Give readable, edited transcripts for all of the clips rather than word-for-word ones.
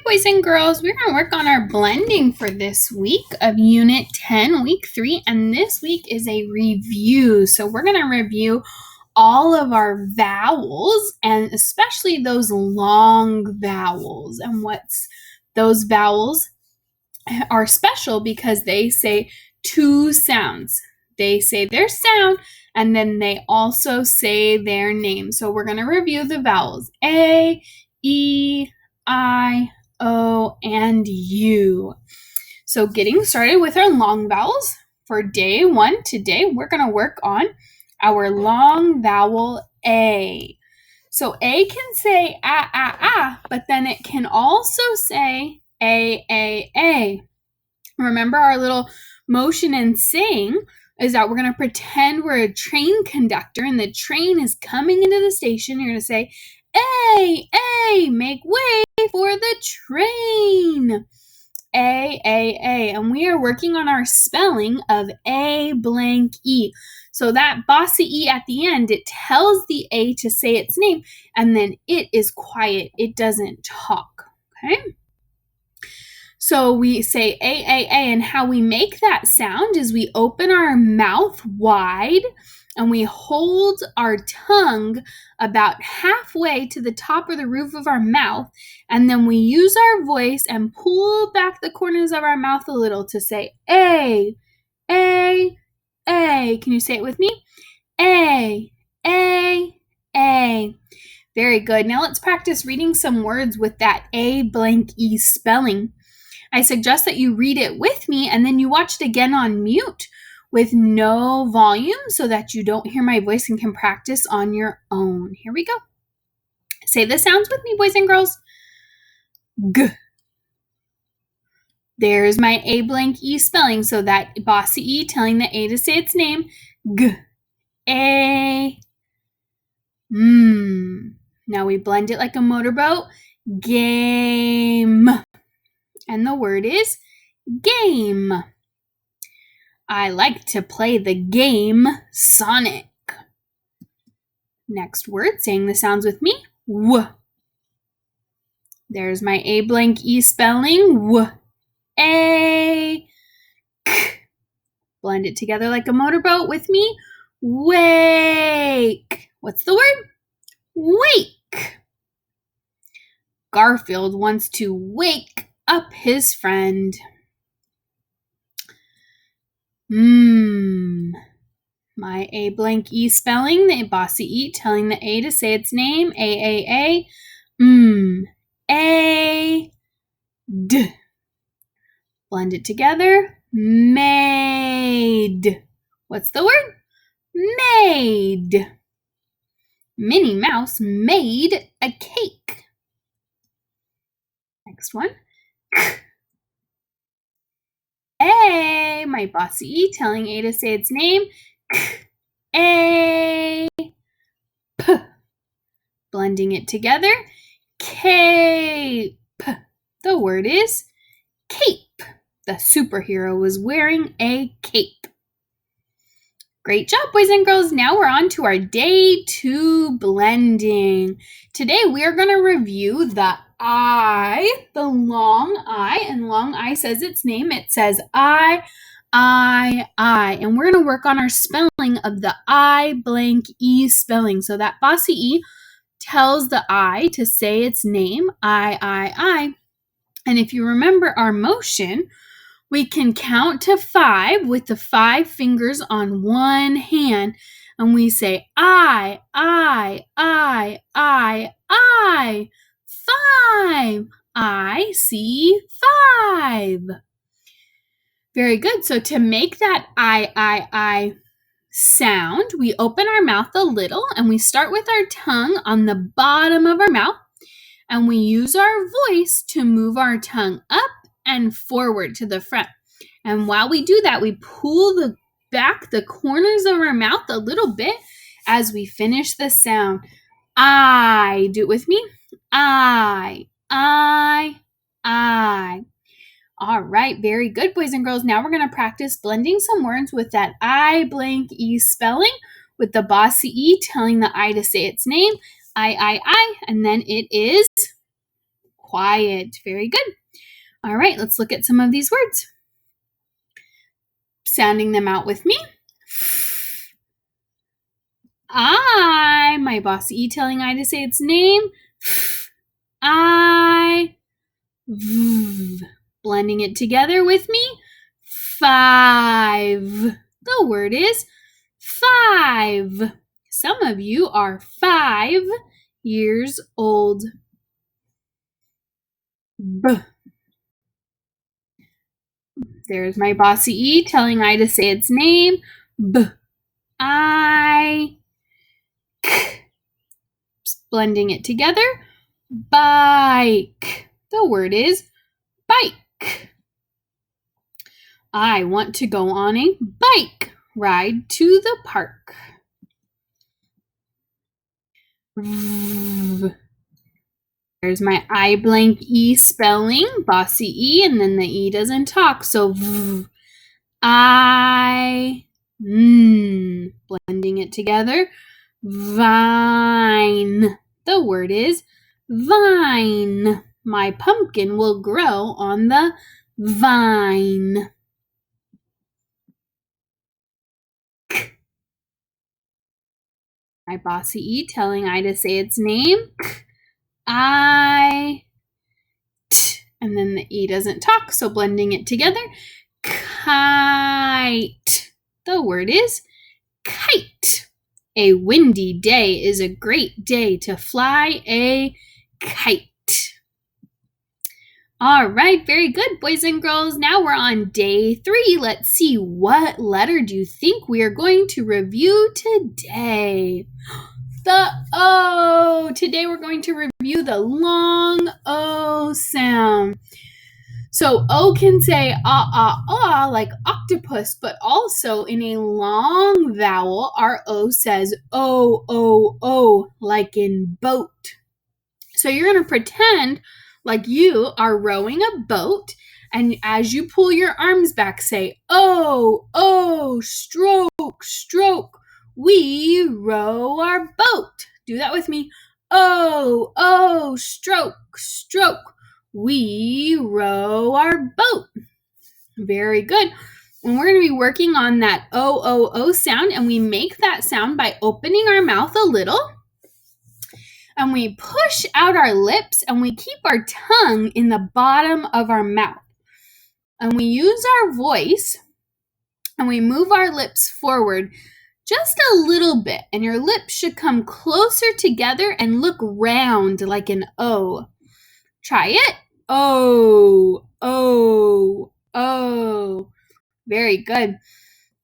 boys and girls, we're going to work on our blending for this week of Unit 10, Week 3, and this week is a review. So we're going to review all of our vowels, and especially those long vowels. And those vowels are special because they say two sounds. They say their sound, and then they also say their name. So we're going to review the vowels A, E, I, O, and U. So getting started with our long vowels for day 1 today, we're going to work on our long vowel A. So A can say ah, but then it can also say a. Remember our little motion in sing is that we're going to pretend we're a train conductor and the train is coming into the station. You're going to say, A, make way for the train. A. And we are working on our spelling of A blank E. So that bossy E at the end, it tells the A to say its name, and then it is quiet. It doesn't talk, okay? So we say A, and how we make that sound is we open our mouth wide and we hold our tongue about halfway to the top of the roof of our mouth, and then we use our voice and pull back the corners of our mouth a little to say A. Can you say it with me? A. Very good. Now let's practice reading some words with that A blank E spelling. I suggest that you read it with me and then you watch it again on mute with no volume so that you don't hear my voice and can practice on your own. Here we go. Say the sounds with me, boys and girls. G. There's my A blank E spelling, so that bossy E telling the A to say its name. G. A. Now we blend it like a motorboat. Game. And the word is game. I like to play the game Sonic. Next word, saying the sounds with me. W. There's my A blank E spelling. W. A. K. Blend it together like a motorboat with me. Wake. What's the word? Wake. Garfield wants to wake up his friend. My A blank E spelling, the bossy E telling the A to say its name. A. A. D. Blend it together. Made. What's the word? Made. Minnie Mouse made a cake. Next one. A, my bossy E telling A to say its name. A. P. Blending it together. Cape. The word is cape. The superhero was wearing a cape. Great job, boys and girls. Now we're on to our day 2 blending. Today we are going to review the I, the long I, and long I says its name. It says I. And we're going to work on our spelling of the I blank E spelling. So that bossy E tells the I to say its name, I. And if you remember our motion, we can count to 5 with the 5 fingers on one hand, and we say I. 5. I see 5. Very good. So to make that I sound, we open our mouth a little and we start with our tongue on the bottom of our mouth, and we use our voice to move our tongue up and forward to the front. And while we do that, we pull back the corners of our mouth a little bit as we finish the sound. I. Do it with me. I. All right, very good, boys and girls. Now we're going to practice blending some words with that I blank E spelling, with the bossy E telling the I to say its name. I. And then it is quiet. Very good. All right, let's look at some of these words. Sounding them out with me. I, my bossy E telling I to say its name. I, v, blending it together with me. 5. The word is 5. Some of you are 5 years old. B. There's my bossy E telling I to say its name. B. I. K. Blending it together. Bike. The word is bike. I want to go on a bike ride to the park. V. There's my I blank E spelling, bossy E, and then the E doesn't talk, so v. I, blending it together. Vine. The word is vine. My pumpkin will grow on the vine. K. My bossy E telling I to say its name. K. I, t, and then the E doesn't talk, so blending it together. Kite. The word is kite. A windy day is a great day to fly a kite. All right, very good, boys and girls. Now we're on day 3. Let's see, what letter do you think we are going to review today? The O. Today we're going to review the long O sound. So O can say like octopus, but also in a long vowel, our O says O, like in boat. So you're going to pretend like you are rowing a boat, and as you pull your arms back, say O, stroke, stroke. We row our boat. Do that with me. O, stroke, stroke. We row our boat. Very good. And we're going to be working on that O sound, and we make that sound by opening our mouth a little, and we push out our lips, and we keep our tongue in the bottom of our mouth. And we use our voice, and we move our lips forward just a little bit, and your lips should come closer together and look round like an O. Try it. O. Very good.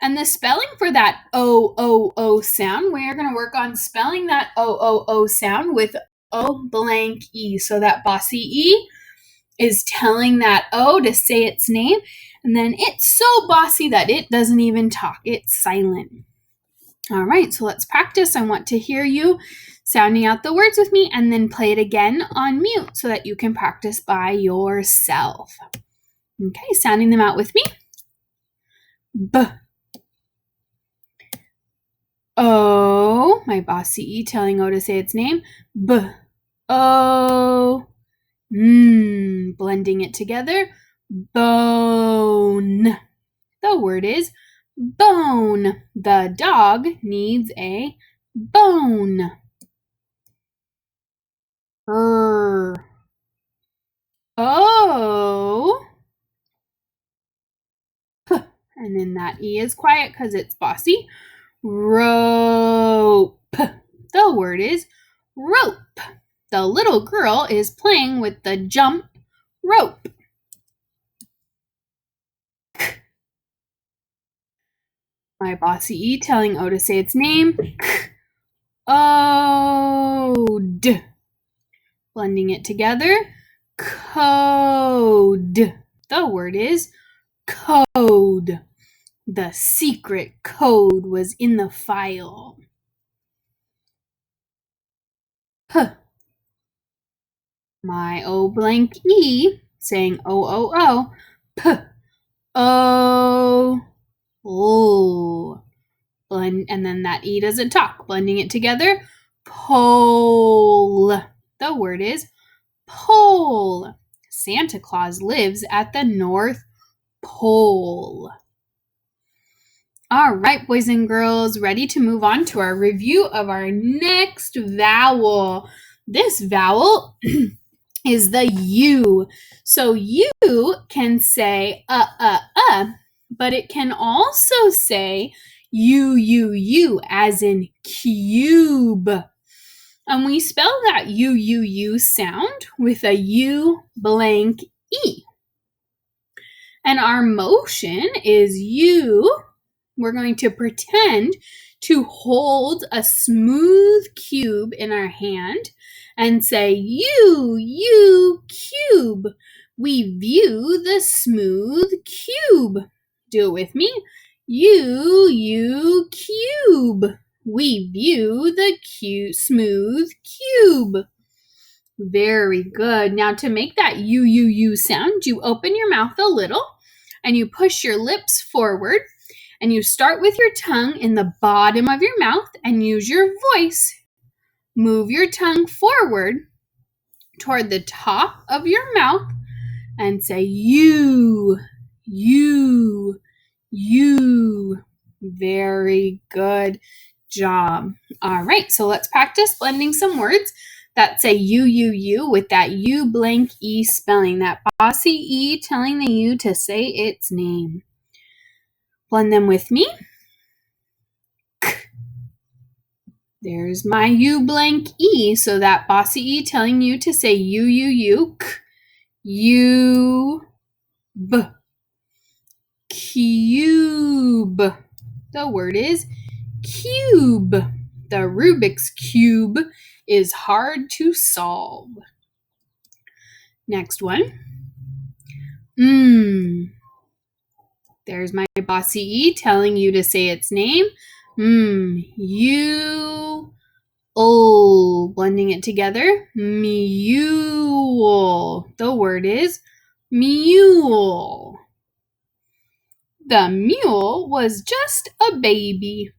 And the spelling for that O sound, we're going to work on spelling that O sound with O blank E. So that bossy E is telling that O to say its name, and then it's so bossy that it doesn't even talk. It's silent. All right, so let's practice. I want to hear you sounding out the words with me, and then play it again on mute so that you can practice by yourself. Okay, sounding them out with me. B. O, my bossy E telling O to say its name. B. O. Blending it together. Bone. The word is bone. The dog needs a bone. O. And then that E is quiet because it's bossy. Rope. The word is rope. The little girl is playing with the jump rope. My bossy E telling O to say its name. Ode. Blending it together. Code. The word is code. The secret code was in the file. Huh. My O blank E saying O. P. O. Blend, and then that E doesn't talk. Blending it together. Pole. The word is pole. Santa Claus lives at the North Pole. All right, boys and girls, ready to move on to our review of our next vowel. This vowel is the U. So you can say but it can also say U, as in cube. And we spell that U sound with a U blank E. And our motion is we're going to pretend to hold a smooth cube in our hand and say, U, cube. We view the smooth cube. Do it with me. U, cube. We view the smooth cube. Very good. Now to make that U sound, you open your mouth a little and you push your lips forward and you start with your tongue in the bottom of your mouth and use your voice. Move your tongue forward toward the top of your mouth and say U. Very good job. All right, so let's practice blending some words that say U with that U blank E spelling, that bossy E telling the U to say its name. Blend them with me. There's my U blank E, so that bossy E telling you to say U, U, B. Cube. The word is cube. The Rubik's Cube is hard to solve. Next one. There's my bossy E telling you to say its name. You. Blending it together. Mule. The word is mule. The mule was just a baby.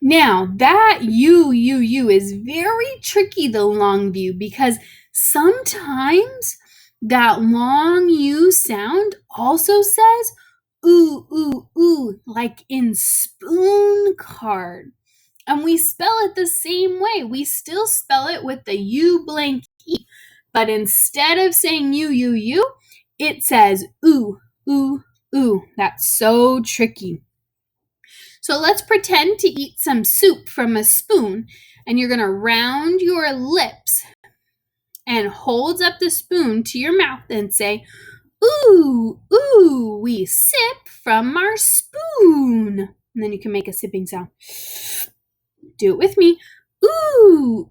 Now, that U is very tricky, the long view, because sometimes that long U sound also says ooh, like in spoon card. And we spell it the same way. We still spell it with the U blank E. But instead of saying U, it says ooh. That's so tricky. So let's pretend to eat some soup from a spoon. And you're going to round your lips and hold up the spoon to your mouth and say, ooh, we sip from our spoon. And then you can make a sipping sound. Do it with me. Ooh,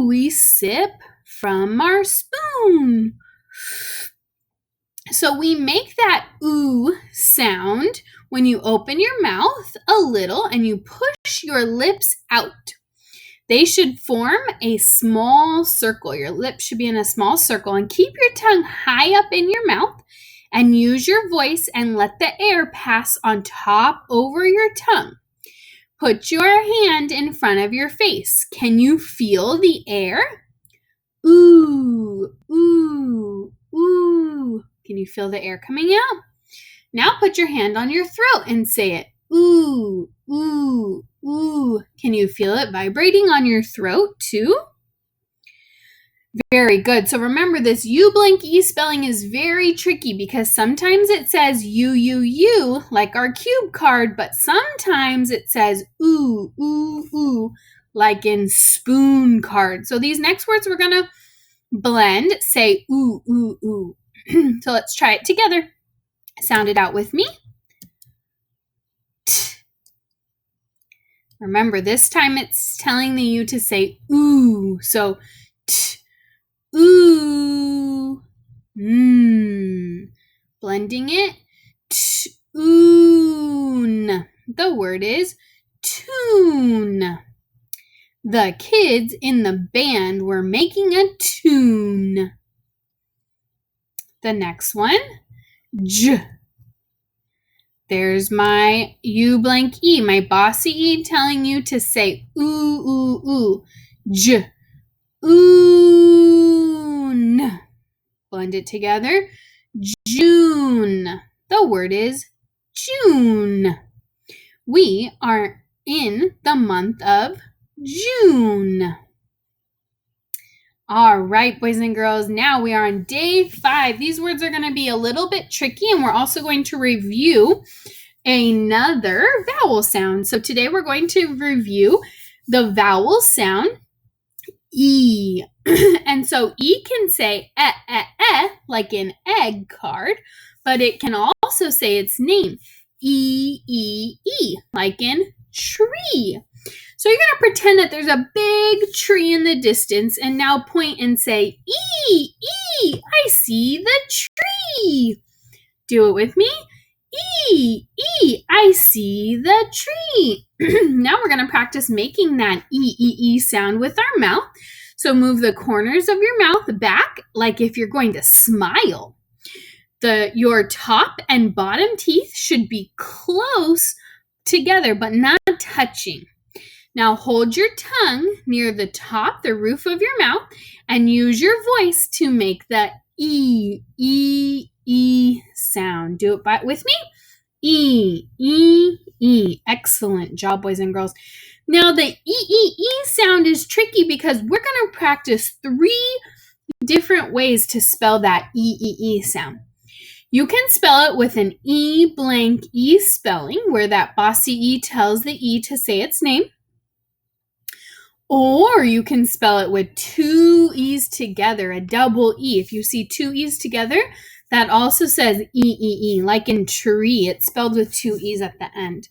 we sip from our spoon. So we make that ooh sound when you open your mouth a little and you push your lips out. They should form a small circle. Your lips should be in a small circle, and keep your tongue high up in your mouth and use your voice and let the air pass on top over your tongue. Put your hand in front of your face. Can you feel the air? Ooh. Can you feel the air coming out? Now put your hand on your throat and say it. Ooh. Can you feel it vibrating on your throat too? Very good. So remember, this U blank E spelling is very tricky because sometimes it says U, like our cube card, but sometimes it says ooh, like in spoon card. So these next words we're going to blend say ooh. So let's try it together. Sound it out with me. Remember, this time it's telling the U to say ooh. So ooh. Blending it. Tune. The word is tune. The kids in the band were making a tune. The next one. J. There's my U blank E, my bossy E telling you to say ooh. J. Oon. blend it together. June. The word is June. We are in the month of June. All right, boys and girls, now we are on day 5. These words are going to be a little bit tricky, and we're also going to review another vowel sound. So today we're going to review the vowel sound E. And so E can say like an egg card, but it can also say its name, E, like in tree. So you're going to pretend that there's a big tree in the distance and now point and say, E, I see the tree. Do it with me. E, I see the tree. Now we're going to practice making that E sound with our mouth. So move the corners of your mouth back like if you're going to smile. Your top and bottom teeth should be close together but not touching. Now hold your tongue near the top, the roof of your mouth, and use your voice to make the E sound. Do it with me. E. Excellent job, boys and girls. Now the E sound is tricky because we're going to practice 3 different ways to spell that E sound. You can spell it with an E blank E spelling, where that bossy E tells the E to say its name. Or you can spell it with 2 E's together, a double E. If you see 2 E's together, that also says E, like in tree. It's spelled with 2 E's at the end.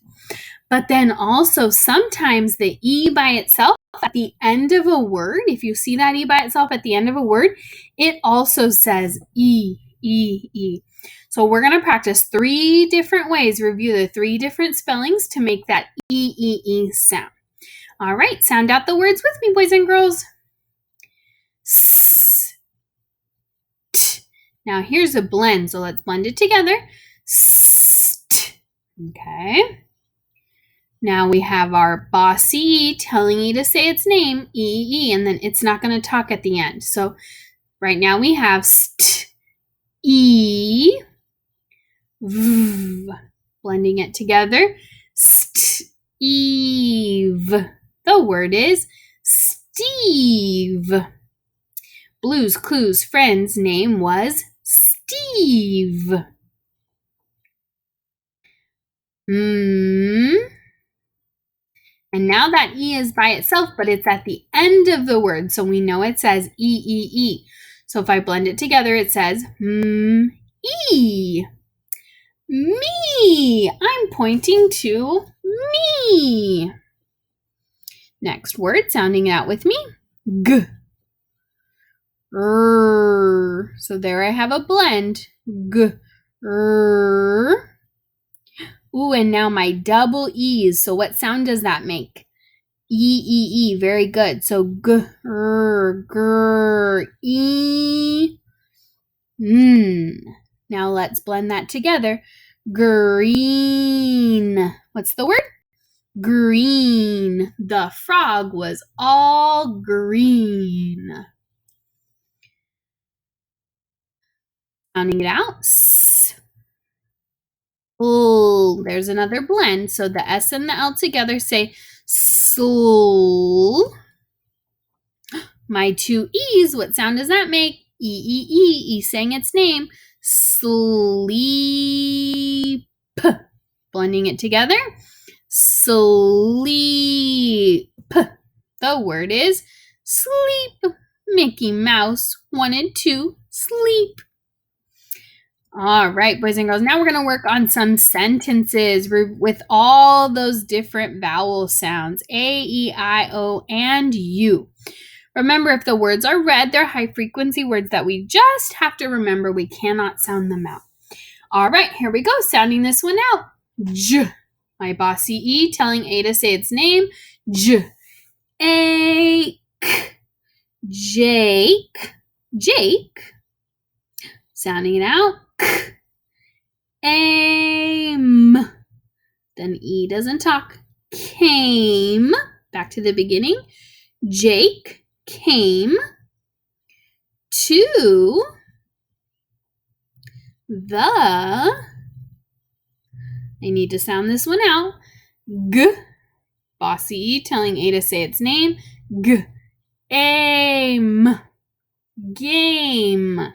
But then also sometimes the E by itself at the end of a word, if you see that E by itself at the end of a word, it also says E. So we're going to practice 3 different ways, review the 3 different spellings to make that E sound. All right, sound out the words with me, boys and girls. S, t. Now here's a blend, so let's blend it together. S, t. Okay. Now we have our bossy E telling E to say its name, E, and then it's not going to talk at the end. So right now we have st, E, v, blending it together. St, Eve. The word is Steve. Blue's Clue's friend's name was Steve. And now that E is by itself, but it's at the end of the word, so we know it says E. So if I blend it together, it says E. Me. I'm pointing to me. Next word, sounding it out with me. G. R. So there I have a blend. G. R. Ooh, and now my double E's. So what sound does that make? E. Very good. So G. R. E. Now let's blend that together. Green. What's the word? Green. The frog was all green. Sounding it out. S. L. There's another blend. So the S and the L together say soul. My 2 E's, what sound does that make? E saying its name. Sleep. Blending it together. Sleep. The word is sleep. Mickey Mouse wanted to sleep. All right, boys and girls, now we're going to work on some sentences with all those different vowel sounds, A, E, I, O, and U. Remember, if the words are red, they're high-frequency words that we just have to remember. We cannot sound them out. All right, here we go, sounding this one out. J. My bossy E telling A to say its name. J. Ache. Jake. Sounding it out. K. Aim. Then E doesn't talk. Came. Back to the beginning. Jake came to I need to sound this one out. G. Bossy E telling A to say its name. G. Aim. Game.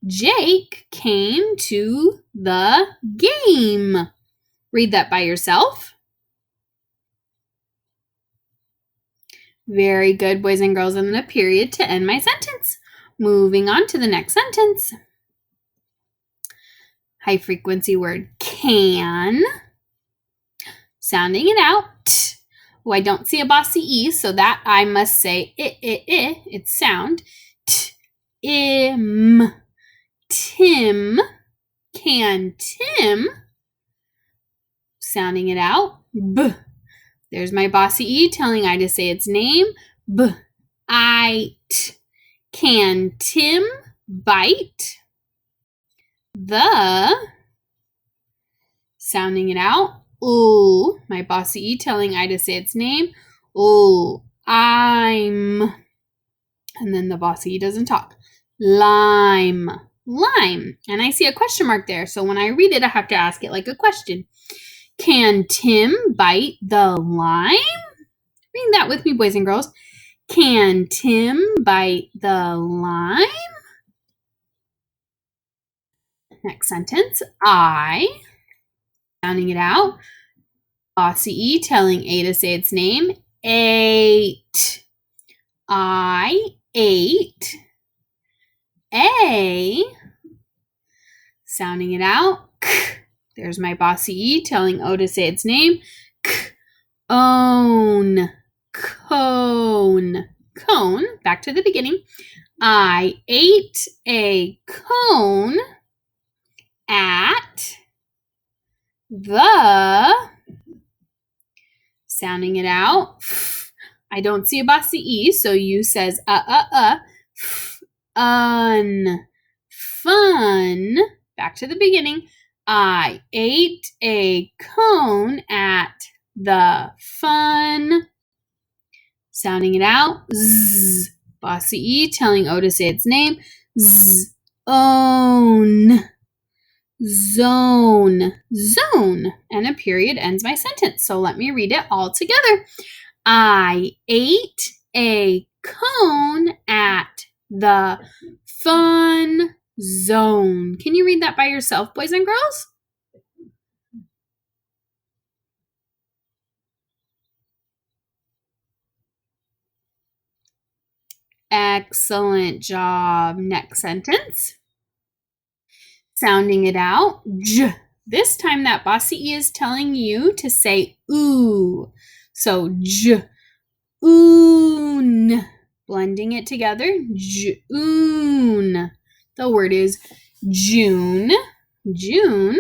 Jake came to the game. Read that by yourself. Very good, boys and girls, and then a period to end my sentence. Moving on to the next sentence. High frequency word can. Sounding it out. Oh, I don't see a bossy E, so that I must say I. It's sound. Im. Tim. Can Tim. Sounding it out. B. There's my bossy E telling I to say its name. B. Ite. Can Tim bite? The. Sounding it out. Ooh. My bossy E telling I to say its name. Ooh. I'm. And then the bossy E doesn't talk. Lime. Lime. And I see a question mark there. So when I read it, I have to ask it like a question. Can Tim bite the lime? Read that with me, boys and girls. Can Tim bite the lime? Next sentence. I. Sounding it out. Bossy E telling A to say its name. Ate. I ate. A. Sounding it out. K. There's my bossy E telling O to say its name. Own. Cone. Cone. Back to the beginning. I ate a cone at the. Sounding it out. I don't see a bossy E, so you says fun. Back to the beginning. I ate a cone at the fun. Sounding it out. Z. Bossy E telling O to say its name. Z. Own. Zone. Zone. And a period ends my sentence. So let me read it all together. I ate a cone at the fun zone. Can you read that by yourself, boys and girls? Excellent job. Next sentence. Sounding it out. J. This time that bossy E is telling you to say ooh. So J. Oon. Blending it together. June. The word is June. June.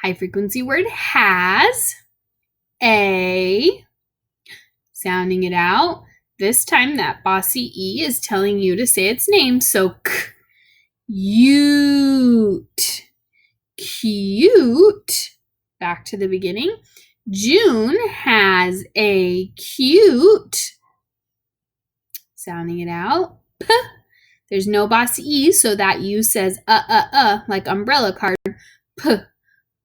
High frequency word has. A. Sounding it out. This time that bossy E is telling you to say its name. So K. Cute. Cute. Back to the beginning. June has a cute. Sounding it out. P. There's no bossy E, so that U says like umbrella card. P.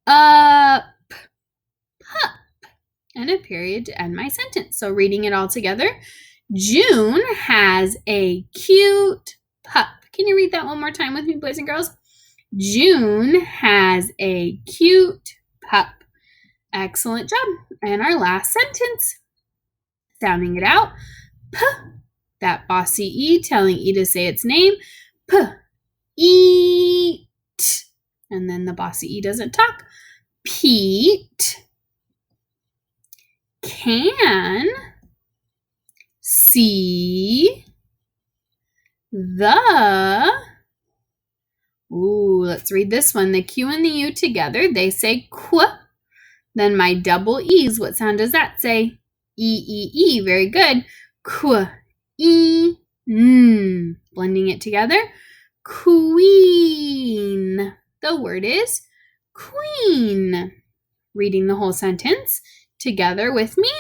Up. Pup. And a period to end my sentence. So reading it all together. June has a cute pup. Can you read that one more time with me, boys and girls? June has a cute pup. Excellent job. And our last sentence. Sounding it out. P. That bossy E telling E to say its name. P. Eat. And then the bossy E doesn't talk. Pete. Can. See. The. Ooh, let's read this one. The Q and the U together, they say qu. Then my double E's, what sound does that say? E. Very good. Qu. E. N. Blending it together. Queen. The word is queen. Reading the whole sentence together with me.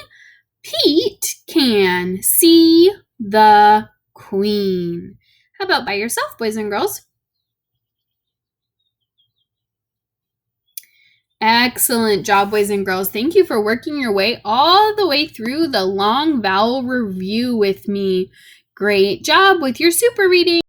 Pete can see the queen. How about by yourself, boys and girls? Excellent job, boys and girls. Thank you for working your way all the way through the long vowel review with me. Great job with your super reading.